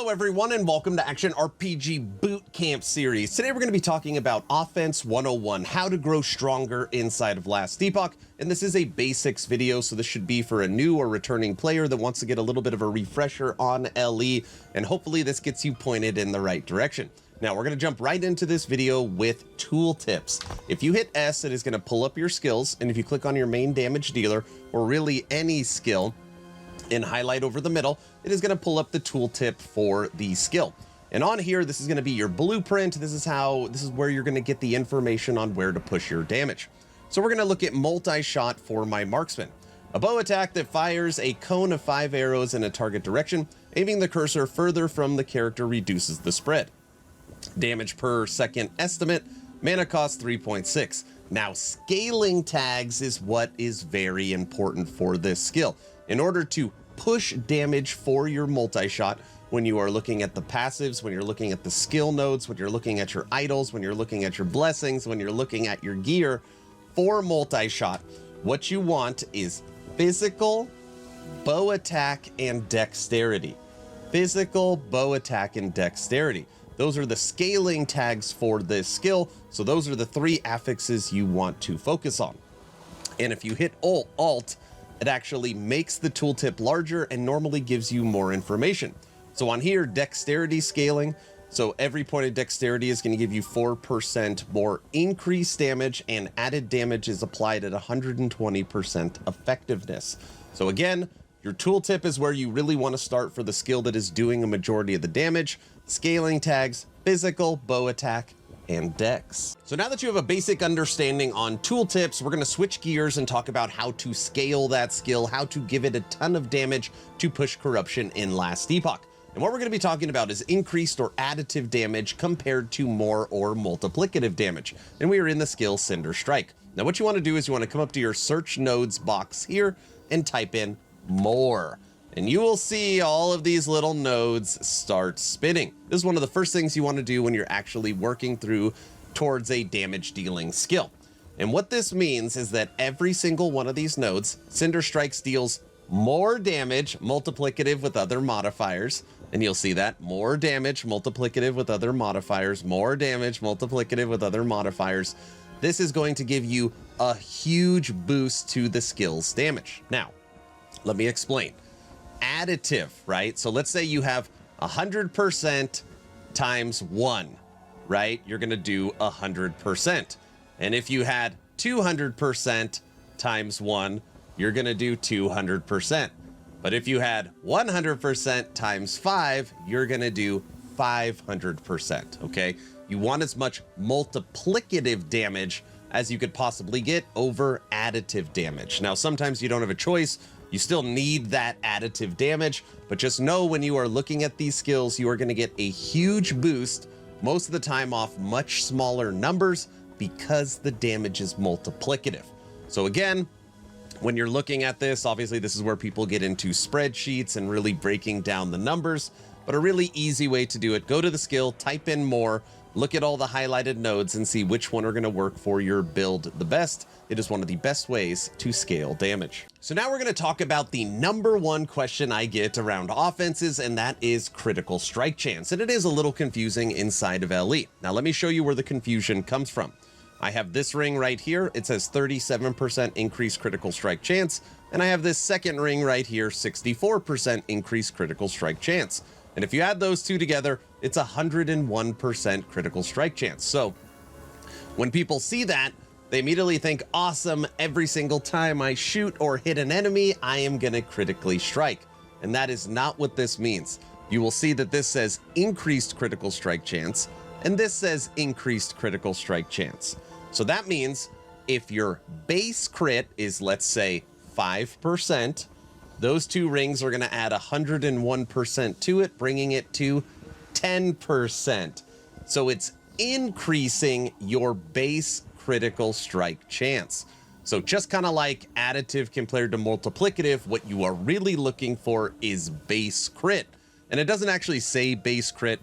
Hello everyone and welcome to Action RPG Bootcamp series. Today we're going to be talking about Offense 101, how to grow stronger inside of Last Epoch. And this is a basics video, so this should be for a new or returning player that wants to get a little bit of a refresher on LE, and hopefully this gets you pointed in the right direction. Now we're going to jump right into this video with tooltips. If you hit S, it is going to pull up your skills, and if you click on your main damage dealer, or really any skill, and highlight over the middle, it is going to pull up the tooltip for the skill. And on here, this is going to be your blueprint. This is where you're going to get the information on where to push your damage. So we're going to look at multi-shot for my marksman. A bow attack that fires a cone of 5 arrows in a target direction. Aiming the cursor further from the character reduces the spread. Damage per second estimate. Mana cost 3.6. Now, scaling tags is what is very important for this skill. In order to push damage for your multi-shot, when you are looking at the passives, when you're looking at the skill nodes, when you're looking at your idols, when you're looking at your blessings, when you're looking at your gear, for multi-shot, what you want is physical, bow attack, and dexterity. Physical, bow attack, and dexterity. Those are the scaling tags for this skill, so those are the 3 affixes you want to focus on. And if you hit Alt, it actually makes the tooltip larger and normally gives you more information. So on here, dexterity scaling. So every point of dexterity is going to give you 4% more increased damage, and added damage is applied at 120% effectiveness. So again, your tooltip is where you really want to start for the skill that is doing a majority of the damage. Scaling tags, physical, bow attack, and dex. So now that you have a basic understanding on tooltips, we're going to switch gears and talk about how to scale that skill, how to give it a ton of damage to push corruption in Last Epoch. And what we're going to be talking about is increased or additive damage compared to more or multiplicative damage. And we are in the skill Cinder Strike. Now what you want to do is you want to come up to your search nodes box here and type in more. And you will see all of these little nodes start spinning. This is one of the first things you want to do when you're actually working through towards a damage dealing skill. And what this means is that every single one of these nodes, Cinder Strikes deals more damage multiplicative with other modifiers. And you'll see that more damage multiplicative with other modifiers, more damage multiplicative with other modifiers. This is going to give you a huge boost to the skill's damage. Now, let me explain. Additive, right? So let's say you have 100% times 1, right? You're going to do 100%. And if you had 200% times 1, you're going to do 200%. But if you had 100% times 5, you're going to do 500%, okay? You want as much multiplicative damage as you could possibly get over additive damage. Now, sometimes you don't have a choice. You still need that additive damage, but just know when you are looking at these skills, you are going to get a huge boost, most of the time off much smaller numbers, because the damage is multiplicative. So again, when you're looking at this, obviously this is where people get into spreadsheets and really breaking down the numbers, but a really easy way to do it, go to the skill, type in more, look at all the highlighted nodes and see which one are going to work for your build the best. It is one of the best ways to scale damage. So now we're going to talk about the #1 question I get around offenses, and that is critical strike chance. And it is a little confusing inside of LE. Now let me show you where the confusion comes from. I have this ring right here. It says 37% increased critical strike chance. And I have this second ring right here, 64% increased critical strike chance. And if you add those two together, it's 101% critical strike chance. So when people see that, they immediately think, awesome, every single time I shoot or hit an enemy, I am going to critically strike. And that is not what this means. You will see that this says increased critical strike chance, and this says increased critical strike chance. So that means if your base crit is, let's say, 5%, those two rings are going to add 101% to it, bringing it to 10%. So it's increasing your base critical strike chance. So just kind of like additive compared to multiplicative, what you are really looking for is base crit. And it doesn't actually say base crit.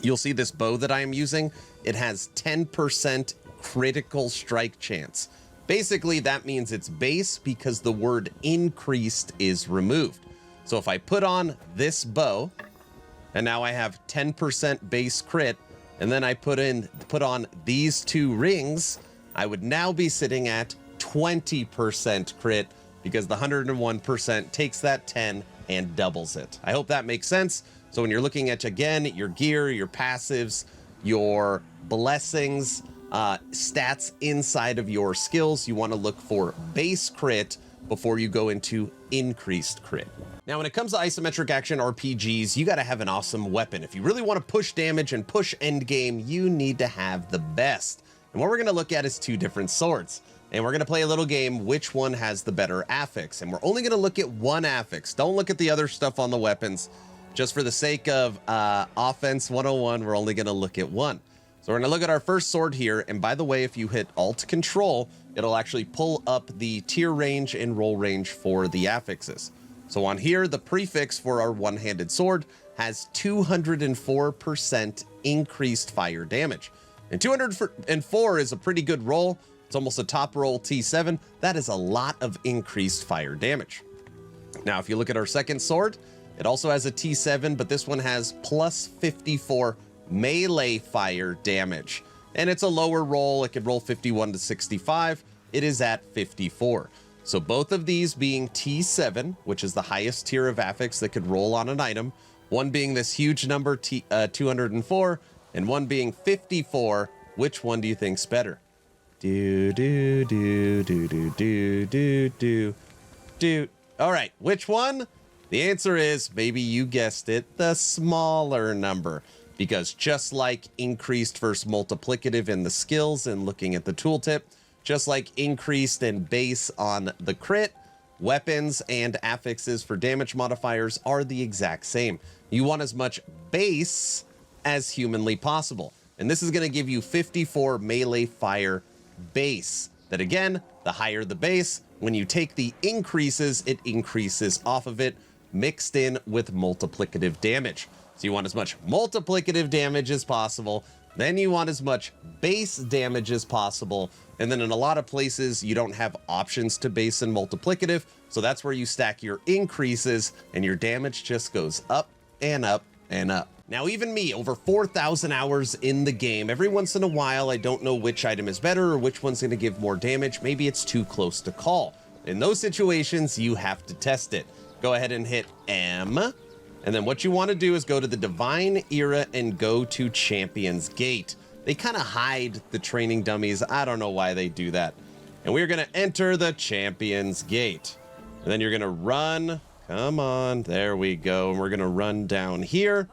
You'll see this bow that I am using. It has 10% critical strike chance. Basically, that means it's base because the word increased is removed. So if I put on this bow and now I have 10% base crit, and then I put on these 2 rings, I would now be sitting at 20% crit, because the 101% takes that 10 and doubles it. I hope that makes sense. So when you're looking at, again, your gear, your passives, your blessings, stats inside of your skills, you want to look for base crit before you go into increased crit. Now, when it comes to isometric action RPGs, you got to have an awesome weapon. If you really want to push damage and push endgame, you need to have the best. And what we're going to look at is 2 different swords. And we're going to play a little game, which one has the better affix. And we're only going to look at one affix. Don't look at the other stuff on the weapons. Just for the sake of Offense 101, we're only going to look at one. So we're going to look at our first sword here. And by the way, if you hit Alt Control, it'll actually pull up the tier range and roll range for the affixes. So on here, the prefix for our one-handed sword has 204% increased fire damage. And 204 is a pretty good roll. It's almost a top roll T7. That is a lot of increased fire damage. Now, if you look at our second sword, it also has a T7, but this one has plus 54 melee fire damage. And it's a lower roll. It could roll 51 to 65. It is at 54. So both of these being T7, which is the highest tier of affix that could roll on an item, one being this huge number, 204, and one being 54, which one do you think's better? Do. All right, which one? The answer is, maybe you guessed it, the smaller number. Because just like increased versus multiplicative in the skills and looking at the tooltip, just like increased and base on the crit, weapons and affixes for damage modifiers are the exact same. You want as much base as humanly possible. And this is going to give you 54 melee fire base. That again, the higher the base, when you take the increases, it increases off of it, mixed in with multiplicative damage. So you want as much multiplicative damage as possible, then you want as much base damage as possible, and then in a lot of places you don't have options to base and multiplicative, so that's where you stack your increases and your damage just goes up and up and up. Now, even me, over 4,000 hours in the game, every once in a while I don't know which item is better or which one's going to give more damage. Maybe it's too close to call. In those situations, you have to test it. Go ahead and hit M. And then what you want to do is go to the Divine Era and go to Champion's Gate. They kind of hide the training dummies. I don't know why they do that. And we're going to enter the Champion's Gate. And then you're going to run. Come on. There we go. And we're going to run down here,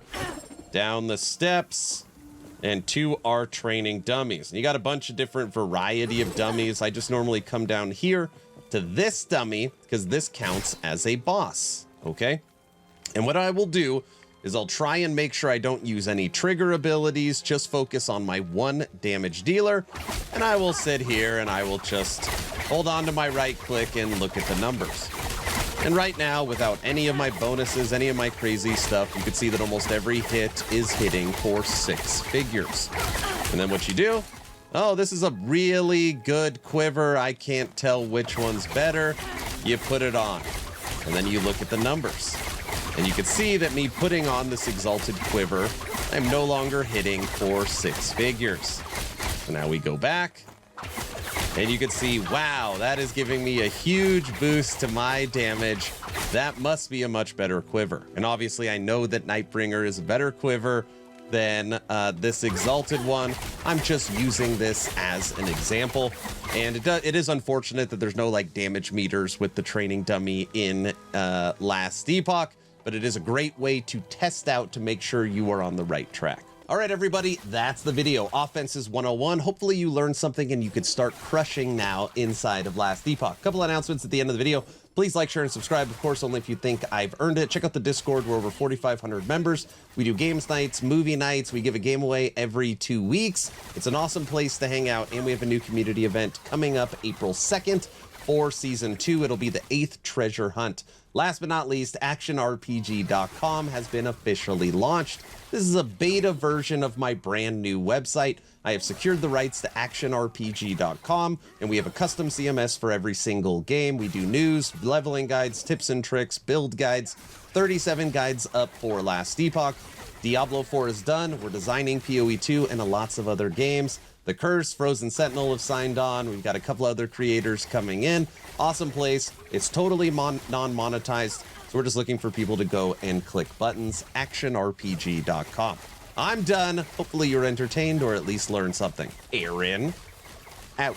down the steps, and to our training dummies. And you got a bunch of different variety of dummies. I just normally come down here to this dummy because this counts as a boss. Okay? And what I will do is I'll try and make sure I don't use any trigger abilities, just focus on my one damage dealer, and I will sit here and I will just hold on to my right click and look at the numbers. And right now, without any of my bonuses, any of my crazy stuff, you can see that almost every hit is hitting for 6 figures. And then what you do, oh, this is a really good quiver, I can't tell which one's better, you put it on. And then you look at the numbers. And you can see that me putting on this exalted quiver, I'm no longer hitting for 6 figures. So now we go back, and you can see, wow, that is giving me a huge boost to my damage. That must be a much better quiver. And obviously I know that Nightbringer is a better quiver than this exalted one. I'm just using this as an example. And it is unfortunate that there's no like damage meters with the training dummy in Last Epoch. But it is a great way to test out to make sure you are on the right track. All right, everybody, that's the video. Offenses 101. Hopefully you learned something and you could start crushing now inside of Last Epoch. A couple announcements at the end of the video. Please like, share, and subscribe, of course, only if you think I've earned it. Check out the Discord. We're over 4,500 members. We do games nights, movie nights. We give a game away every 2 weeks. It's an awesome place to hang out, and we have a new community event coming up April 2nd for Season 2. It'll be the 8th treasure hunt. Last but not least, actionrpg.com has been officially launched. This is a beta version of my brand new website. I have secured the rights to actionrpg.com, and we have a custom CMS for every single game. We do news, leveling guides, tips and tricks, build guides, 37 guides up for Last Epoch. Diablo 4 is done. We're designing PoE 2 and lots of other games. The Curse, Frozen Sentinel have signed on. We've got a couple other creators coming in. Awesome place. It's totally non-monetized. So we're just looking for people to go and click buttons. actionrpg.com. I'm done. Hopefully you're entertained or at least learned something. Aaron, out.